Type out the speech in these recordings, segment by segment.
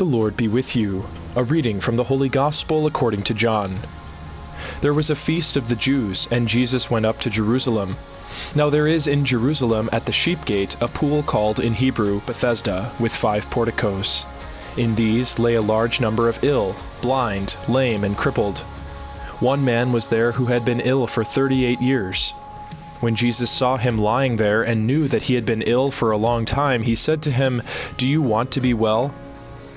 The Lord be with you. A reading from the Holy Gospel according to John. There was a feast of the Jews, and Jesus went up to Jerusalem. Now there is in Jerusalem at the sheep gate a pool called in Hebrew Bethesda, with 5 porticos. In these lay a large number of ill, blind, lame, and crippled. One man was there who had been ill for 38 years. When Jesus saw him lying there and knew that he had been ill for a long time, he said to him, "Do you want to be well?"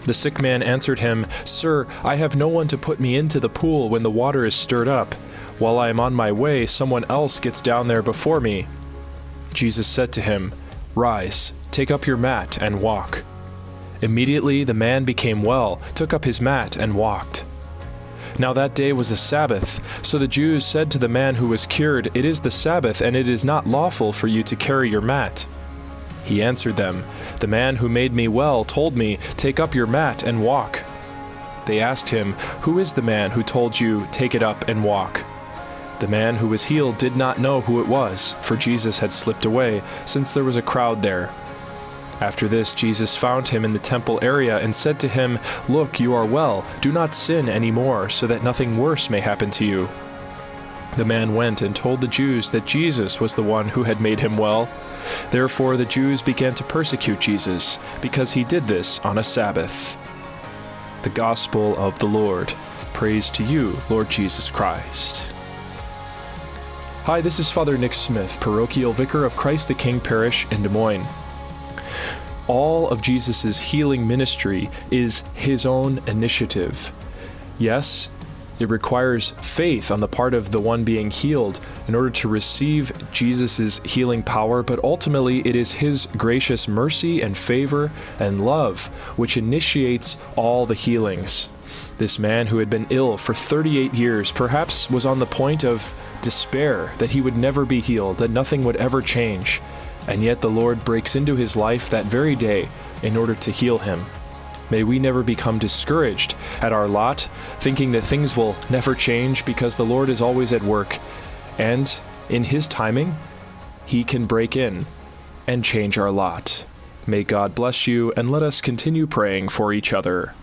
The sick man answered him, "Sir, I have no one to put me into the pool when the water is stirred up. While I am on my way, someone else gets down there before me." Jesus said to him, "Rise, take up your mat and walk." Immediately the man became well, took up his mat and walked. Now that day was a Sabbath, so the Jews said to the man who was cured, "It is the Sabbath, and it is not lawful for you to carry your mat." He answered them, "The man who made me well told me, 'Take up your mat and walk.'" They asked him, "Who is the man who told you, 'Take it up and walk'?" The man who was healed did not know who it was, for Jesus had slipped away, since there was a crowd there. After this, Jesus found him in the temple area and said to him, "Look, you are well. Do not sin any more, so that nothing worse may happen to you." The man went and told the Jews that Jesus was the one who had made him well. Therefore the Jews began to persecute Jesus, because he did this on a Sabbath. The Gospel of the Lord. Praise to you, Lord Jesus Christ. Hi, this is Father Nick Smith, Parochial Vicar of Christ the King Parish in Des Moines. All of Jesus' healing ministry is his own initiative. Yes, it requires faith on the part of the one being healed in order to receive Jesus' healing power, but ultimately it is his gracious mercy and favor and love which initiates all the healings. This man who had been ill for 38 years perhaps was on the point of despair that he would never be healed, that nothing would ever change. And yet the Lord breaks into his life that very day in order to heal him. May we never become discouraged at our lot, thinking that things will never change, because the Lord is always at work. And in his timing, he can break in and change our lot. May God bless you, and let us continue praying for each other.